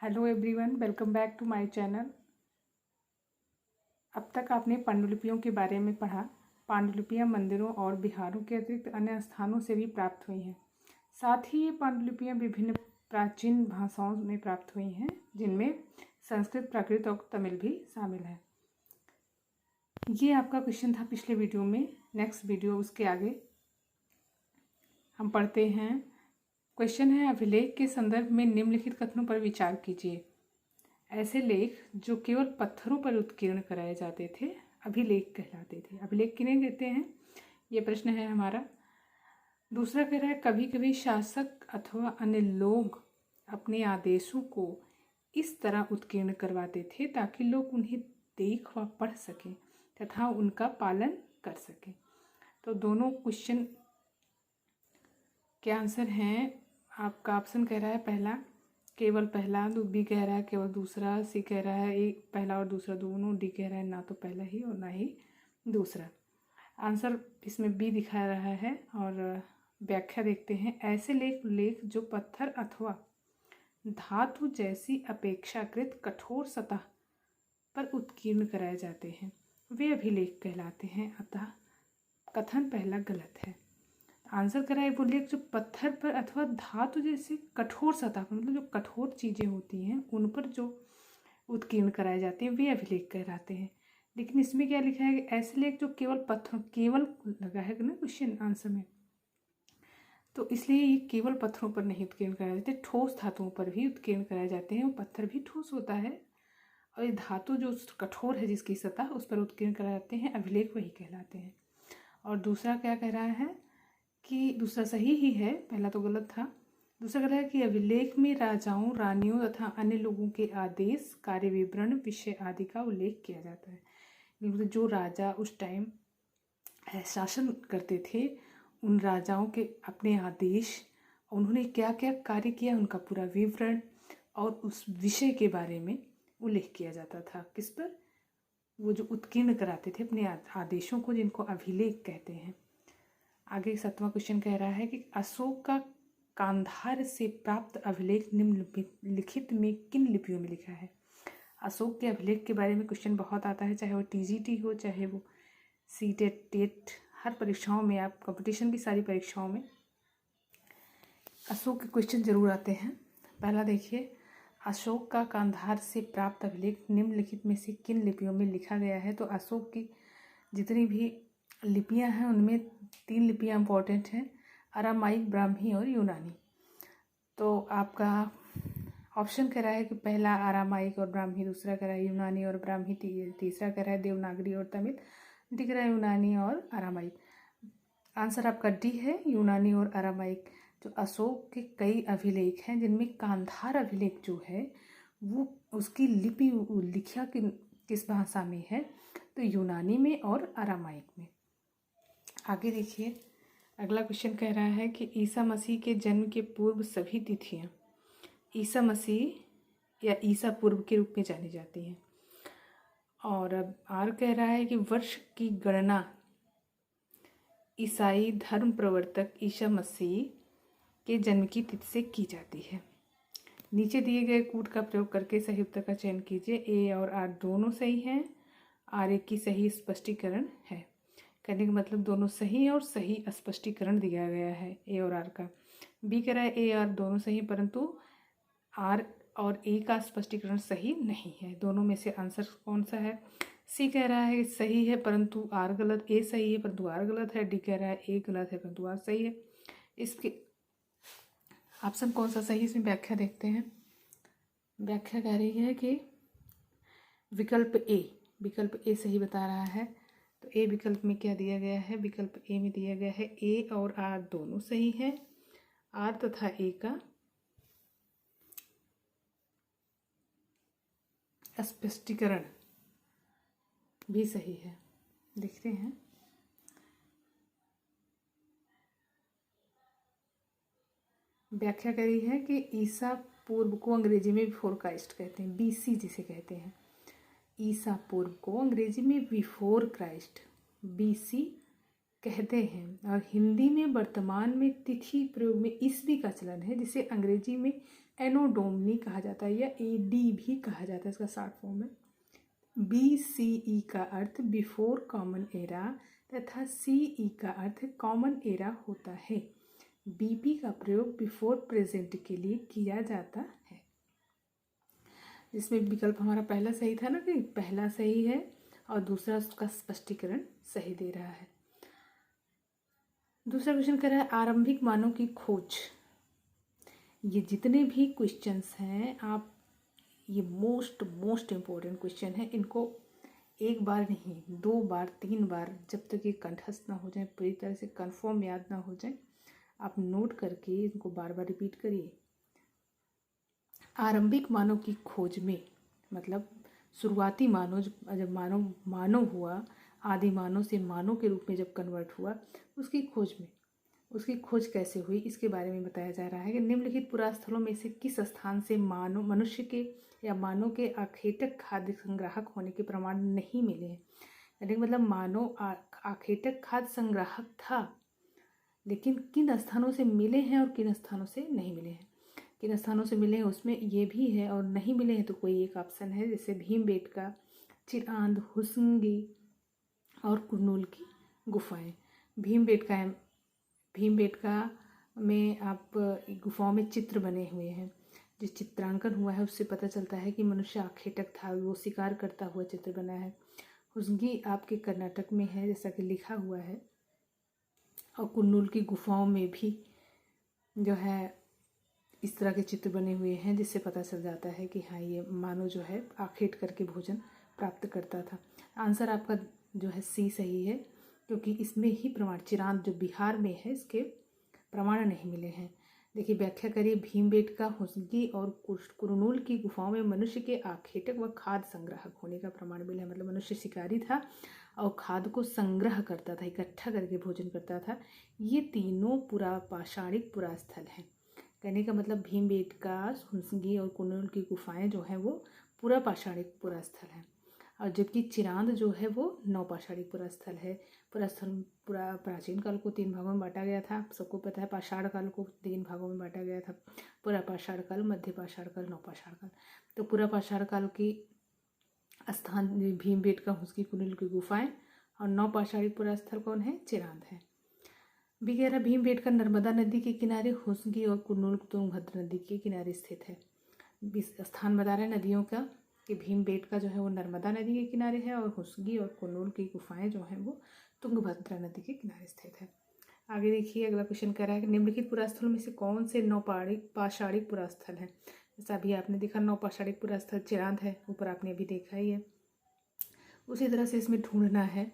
Hello everyone, welcome back to my channel. अब तक आपने पांडुलिपियों के बारे में पढ़ा। पांडुलिपियां मंदिरों और विहारों के अतिरिक्त अन्य स्थानों से भी प्राप्त हुई हैं। साथ ही ये पांडुलिपियां विभिन्न प्राचीन भाषाओं में प्राप्त हुई हैं, जिनमें संस्कृत, प्राकृत और तमिल भी शामिल है। ये आपका क्वेश्चन था पिछले वीडियो में। नेक्स्ट वीडियो उसके आगे हम पढ़ते हैं। क्वेश्चन है, अभिलेख के संदर्भ में निम्नलिखित कथनों पर विचार कीजिए। ऐसे लेख जो केवल पत्थरों पर उत्कीर्ण कराए जाते थे अभिलेख कहलाते थे। अभिलेख किन्हें कहते हैं, ये प्रश्न है हमारा। दूसरा कह रहा है, कभी कभी शासक अथवा अन्य लोग अपने आदेशों को इस तरह उत्कीर्ण करवाते थे ताकि लोग उन्हें देख व पढ़ सकें तथा उनका पालन कर सकें। तो दोनों क्वेश्चन के आंसर हैं। आपका ऑप्शन कह रहा है पहला, केवल पहला। बी कह रहा है केवल दूसरा। सी कह रहा है एक पहला और दूसरा दोनों। डी कह रहा है ना तो पहला ही और ना ही दूसरा। आंसर इसमें बी दिखा रहा है। और व्याख्या देखते हैं। ऐसे लेख जो पत्थर अथवा धातु जैसी अपेक्षाकृत कठोर सतह पर उत्कीर्ण कराए जाते हैं वे अभिलेख कहलाते हैं। अतः कथन पहला गलत है। आंसर कराए, वो लेख जो पत्थर पर अथवा धातु जैसे कठोर सतह पर, मतलब जो कठोर चीज़ें होती हैं उन पर जो उत्कीर्ण कराए जाते हैं वे अभिलेख कहलाते हैं। लेकिन इसमें क्या लिखा है, ऐसे लेख जो केवल पत्थर, केवल लगा है ना क्वेश्चन आंसर में, तो इसलिए ये केवल पत्थरों पर नहीं उत्कीर्ण कराए जाते, ठोस धातुओं पर भी उत्कीर्ण कराए जाते हैं। वो पत्थर भी ठोस होता है और ये धातु जो कठोर है जिसकी सतह उस पर उत्कीर्ण कराए जाते हैं, अभिलेख वही कहलाते हैं। और दूसरा क्या कह रहा है कि दूसरा सही ही है, पहला तो गलत था। दूसरा कह रहा है कि अभिलेख में राजाओं, रानियों तथा अन्य लोगों के आदेश, कार्य विवरण, विषय आदि का उल्लेख किया जाता है। मतलब जो राजा उस टाइम शासन करते थे, उन राजाओं के अपने आदेश, उन्होंने क्या क्या कार्य किया, उनका पूरा विवरण और उस विषय के बारे में उल्लेख किया जाता था। किस पर? वो जो उत्कीर्ण कराते थे अपने आदेशों को, जिनको अभिलेख कहते हैं। आगे 7वां क्वेश्चन कह रहा है कि अशोक का कांधार से प्राप्त अभिलेख निम्नलिखित में किन लिपियों में लिखा है। अशोक के अभिलेख के बारे में क्वेश्चन बहुत आता है, चाहे वो टीजीटी हो, चाहे वो सीटेट, टेट, हर परीक्षाओं में, आप कंपटीशन की सारी परीक्षाओं में अशोक के क्वेश्चन जरूर आते हैं। पहला देखिए, अशोक का कांधार से प्राप्त अभिलेख निम्नलिखित में से किन लिपियों में लिखा गया है। तो अशोक की जितनी भी लिपियां हैं उनमें 3 लिपियां इंपॉर्टेंट हैं, अरामाइक, ब्राह्मी और यूनानी। तो आपका ऑप्शन कह रहा है कि पहला अरामाइक और ब्राह्मी, दूसरा कह रहा है यूनानी और ब्राह्मी, तीसरा कह रहा है देवनागरी और तमिल, दिख रहा है यूनानी और अरामाइक। आंसर आपका डी है, यूनानी और अरामाइक। जो अशोक के कई अभिलेख हैं जिनमें कांधार अभिलेख जो है वो उसकी लिपि लिखा किस भाषा में है, तो यूनानी में और अरामाइक में। आगे देखिए, अगला क्वेश्चन कह रहा है कि ईसा मसीह के जन्म के पूर्व सभी तिथियां ईसा मसीह या ईसा पूर्व के रूप में जानी जाती हैं। और अब आर कह रहा है कि वर्ष की गणना ईसाई धर्म प्रवर्तक ईसा मसीह के जन्म की तिथि से की जाती है। नीचे दिए गए कूट का प्रयोग करके सही उत्तर का चयन कीजिए। ए और आर दोनों सही हैं। आर एक की सही स्पष्टीकरण है। कहने का मतलब दोनों सही और सही स्पष्टीकरण दिया गया है ए और आर का। बी कह रहा है ए आर दोनों सही, परंतु आर और ए का स्पष्टीकरण सही नहीं है। दोनों में से आंसर कौन सा है? सी कह रहा है सही है परंतु आर गलत, ए सही है परंतु आर गलत है। डी कह रहा है ए गलत है परंतु आर सही है। इसके ऑप्शन कौन सा सही, इसमें व्याख्या देखते हैं। व्याख्या कह रही है कि विकल्प ए सही बता रहा है। तो ए विकल्प में क्या दिया गया है? विकल्प ए में दिया गया है ए और आर दोनों सही है। आर तथा ए का स्पष्टीकरण भी सही है। देखते हैं। व्याख्या करी है कि ईसा पूर्व को अंग्रेजी में बिफोर क्राइस्ट कहते हैं, बीसी जिसे कहते हैं। ईसा पूर्व को अंग्रेजी में बिफोर क्राइस्ट, बीसी कहते हैं। और हिंदी में वर्तमान में तिथि प्रयोग में ईस्वी का चलन है, जिसे अंग्रेजी में एनो डोमिनी कहा जाता है या एडी भी कहा जाता है, इसका शॉर्ट फॉर्म है। BCE का अर्थ बिफोर कॉमन एरा तथा CE का अर्थ कॉमन एरा होता है। BP का प्रयोग बिफोर प्रेजेंट के लिए किया जाता है। इसमें विकल्प हमारा पहला सही था ना, कि पहला सही है और दूसरा उसका स्पष्टीकरण सही दे रहा है। दूसरा क्वेश्चन कह रहा है आरंभिक मानों की खोज। ये जितने भी क्वेश्चंस हैं, आप ये मोस्ट इम्पोर्टेंट क्वेश्चन है, इनको एक बार नहीं 2 बार 3 बार, जब तक ये कंठस्थ ना हो जाए, पूरी तरह से कंफर्म याद ना हो जाए, आप नोट करके इनको बार बार रिपीट करिए। आरंभिक मानव की खोज में मतलब शुरुआती मानव, जब मानव हुआ, आदि मानव से मानव के रूप में जब कन्वर्ट हुआ, उसकी खोज कैसे हुई, इसके बारे में बताया जा रहा है कि निम्नलिखित पुरास्थलों में से किस स्थान से मनुष्य के या मानव के आखेटक खाद्य संग्राहक होने के प्रमाण नहीं मिले हैं। यानी मतलब मानव आखेटक खाद्य संग्राहक था, लेकिन किन स्थानों से मिले हैं और किन स्थानों से नहीं मिले हैं। किन स्थानों से मिले हैं उसमें ये भी है, और नहीं मिले हैं तो कोई एक ऑप्शन है, जैसे भीमबेटका, चिरांद, हुस्संगी और कुरनूल की गुफाएं। भीमबेटका में आप गुफाओं में चित्र बने हुए हैं, जिस चित्रांकन हुआ है उससे पता चलता है कि मनुष्य आखेटक था, वो शिकार करता हुआ चित्र बना है। हुस्संगी आपके कर्नाटक में है, जैसा कि लिखा हुआ है। और कुरनूल की गुफाओं में भी जो है इस तरह के चित्र बने हुए हैं, जिससे पता चल जाता है कि हाँ, ये मानव जो है आखेट करके भोजन प्राप्त करता था। आंसर आपका जो है C सही है, क्योंकि इसमें ही प्रमाण, चिरांद जो बिहार में है, इसके प्रमाण नहीं मिले हैं। देखिए, व्याख्या करिए। भीमबेटका, हुस्संगी और कुरनूल की गुफाओं में मनुष्य के आखेटक व खाद्य संग्राहक होने का प्रमाण मिला है। मतलब मनुष्य शिकारी था और खाद्य को संग्रह करता था, इकट्ठा करके भोजन करता था। ये तीनों पाषाणिक पुरास्थल हैं। कहने का मतलब भीमबेटका, हुस्संगी और कुरनूल की गुफाएं जो हैं वो पूरा पाषाणिक पुरास्थल हैं, और जबकि चिरांद जो है वो नवपाषाणिक पुरास्थल है। पूरा प्राचीन काल को 3 भागों में बांटा गया था, सबको पता है। पाषाण काल को 3 भागों में बांटा गया था, पूरा पाषाण काल, मध्य पाषाण काल, नवपाषाण काल। तो पूरा पाषाण काल की स्थान भीमबेटका, हुस्संगी, कुरनूल की गुफाएं, और नवपाषाणिक पुरास्थल कौन है? चिरांद है। भी कह रहा भीमबेटका नर्मदा नदी के किनारे, हुस्संगी और कुरनूल तुंगभद्रा नदी के किनारे स्थित है। स्थान बता रहा है नदियों का, कि भीमबेटका जो है वो नर्मदा नदी के किनारे है, और हुस्संगी और कुरनूल की गुफाएं जो हैं वो तुंगभद्रा नदी के किनारे स्थित है। आगे देखिए, अगला क्वेश्चन कह रहा है कि निम्नलिखित पुरास्थलों में से कौन से पाषाणिक पुरास्थल हैं। जैसा अभी आपने देखा, नवपाषाणिक पुरास्थल चिरांद है, ऊपर आपने अभी देखा ही है। उसी तरह से इसमें ढूंढना है।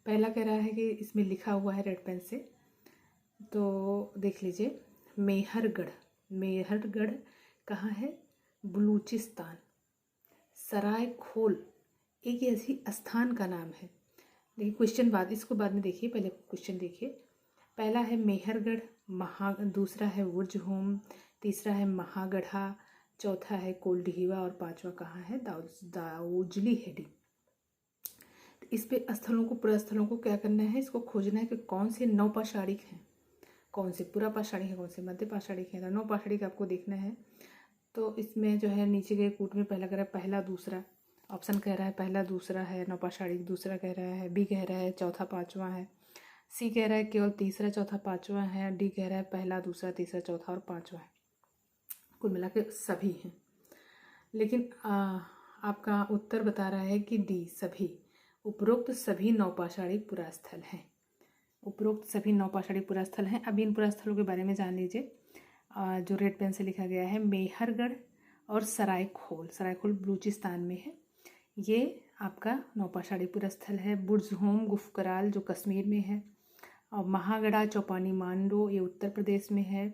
पहला कह रहा है कि इसमें लिखा हुआ है रेड पेन से, तो देख लीजिए। मेहरगढ़ कहाँ है? बलूचिस्तान। सराय खोल एक ऐसी स्थान का नाम है। देखिए क्वेश्चन इसको बाद में देखिए, पहले क्वेश्चन देखिए। पहला है मेहरगढ़, दूसरा है वुर्जहोम, तीसरा है महागढ़ा, चौथा है कोल्डीवा, और पांचवा कहाँ है? दाऊजली हेडी। इस पे पुरास्थलों को क्या करना है? इसको खोजना है कि कौन से नवपाषाणिक हैं, कौन से पूरा पाषाणिक है, कौन से मध्य पाषाणिक है। नवपाषाणिक आपको देखना है। तो इसमें जो है नीचे के कूट में पहला कह रहा है पहला दूसरा, ऑप्शन कह रहा है पहला दूसरा है नवपाषाणिक, दूसरा कह रहा है, बी कह रहा है चौथा पांचवा है, सी कह रहा है केवल तीसरा चौथा पांचवा है, डी कह रहा है पहला दूसरा तीसरा चौथा और पांचवा है। कुल मिला के सभी हैं, लेकिन आपका उत्तर बता रहा है कि डी सभी। उपरोक्त सभी नवपाषाणिक पुरास्थल हैं। उपरोक्त सभी नवपाषाणिक पुरास्थल हैं। अब इन पुरास्थलों के बारे में जान लीजिए। जो रेड पेन से लिखा गया है, मेहरगढ़ और सरायखोल बलूचिस्तान में है। ये आपका नवपाषाणिक पुरास्थल है। बुर्जहोम गुफकराल जो कश्मीर में है, और महागढ़ा चौपानी मांडो ये उत्तर प्रदेश में है।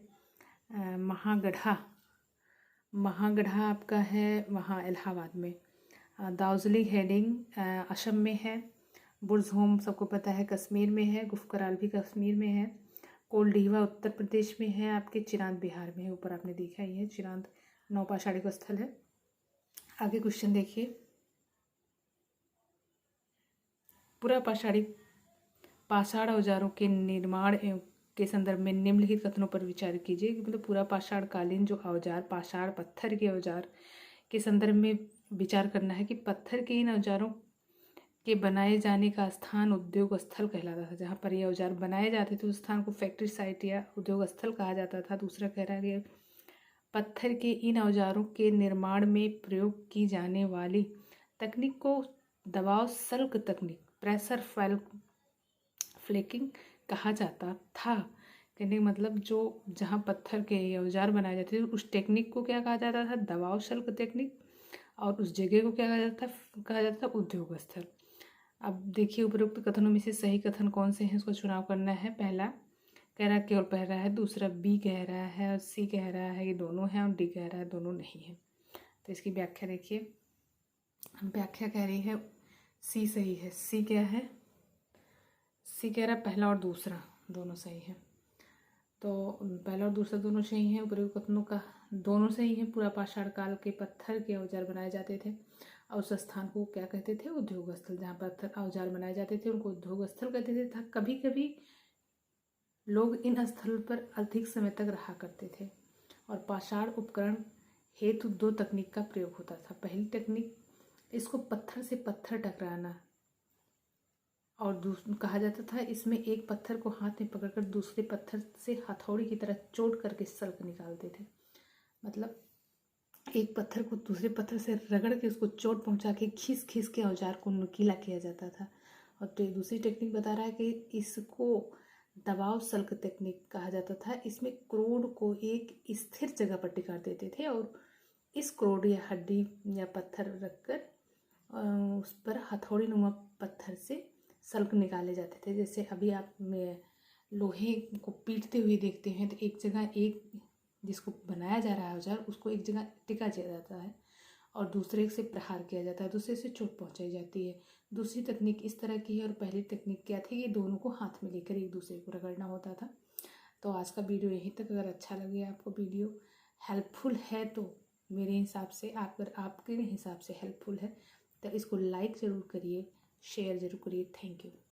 महागढ़ा आपका है वहाँ इलाहाबाद में। दाऊजली हेडिंग असम में है। बुर्जहोम सबको पता है कश्मीर में है। गुफकराल भी कश्मीर में है। कोल्डीवा उत्तर प्रदेश में है आपके। चिरांद बिहार में है, ऊपर आपने देखा ही है। चिरांद नवपाषाणिक स्थल है। आगे क्वेश्चन देखिए। पूरा पाषाणिक पाषाण औजारों के निर्माण के संदर्भ में निम्नलिखित कथनों पर विचार कीजिए। मतलब पूरा पाषाण कालीन जो औजार, पाषाण पत्थर के औजार के संदर्भ में विचार करना है कि पत्थर के इन औजारों के बनाए जाने का स्थान उद्योग स्थल कहलाता था। जहाँ पर ये औजार बनाए जाते थे उस स्थान को फैक्ट्री साइट या उद्योग स्थल कहा जाता था। दूसरा कह रहा है कि पत्थर के इन औजारों के निर्माण में प्रयोग की जाने वाली तकनीक को दबाव सल्क तकनीक, प्रेशर फ्लेकिंग कहा जाता था। कहने का मतलब जो जहाँ पत्थर के औजार बनाए जाते थे उस टेक्निक को क्या कहा जाता था? दबाव सल्क टेक्निक। और उस जगह को क्या कहा जाता था? उद्योग स्थल। अब देखिए उपरोक्त कथनों में से सही कथन कौन से हैं, उसका चुनाव करना है। पहला कह रहा है केवल कह रहा है, दूसरा बी कह रहा है, और सी कह रहा है ये दोनों हैं, और डी कह रहा है दोनों नहीं है। तो इसकी व्याख्या देखिए। व्याख्या कह रही है सी सही है। सी क्या है? सी कह रहा है पहला और दूसरा दोनों सही है। तो पहला और दूसरा दोनों सही हैं। उपरोक्त कथनों का दोनों सही हैं। पूरा पाषाण काल के पत्थर के औजार बनाए जाते थे और उस स्थान को क्या कहते थे? उद्योग स्थल। जहाँ पत्थर औजार बनाए जाते थे उनको उद्योग स्थल कहते थे। कभी कभी लोग इन स्थल पर अधिक समय तक रहा करते थे। और पाषाण उपकरण हेतु दो तकनीक का प्रयोग होता था। पहली तकनीक, इसको पत्थर से पत्थर टकराना, और कहा जाता था इसमें एक पत्थर को हाथ में पकड़कर दूसरे पत्थर से हथौड़ी की तरह चोट करके सल्क निकालते थे। मतलब एक पत्थर को दूसरे पत्थर से रगड़ के उसको चोट पहुंचा के खींच खींच के औजार को नुकीला किया जाता था। और तो दूसरी टेक्निक बता रहा है कि इसको दबाव सल्क टेक्निक कहा जाता था। इसमें क्रोड को एक स्थिर जगह पर टिका देते थे और इस क्रोड या हड्डी या पत्थर रखकर उस पर हथौड़ी नुमा पत्थर से सल्क निकाले जाते थे। जैसे अभी आप लोहे को पीटते हुए देखते हैं तो एक जगह एक जिसको बनाया जा रहा है औजार उसको एक जगह टिका जाता है और दूसरे से प्रहार किया जाता है, दूसरे से चोट पहुंचाई जाती है। दूसरी तकनीक इस तरह की है और पहली तकनीक क्या थी कि दोनों को हाथ में लेकर एक दूसरे को रगड़ना होता था। तो आज का वीडियो यहीं तक। अगर अच्छा लगे आपको वीडियो हेल्पफुल है तो मेरे हिसाब से, अगर आपके हिसाब से हेल्पफुल है तो इसको लाइक ज़रूर करिए, शेयर ज़रूर करिए। Thank you.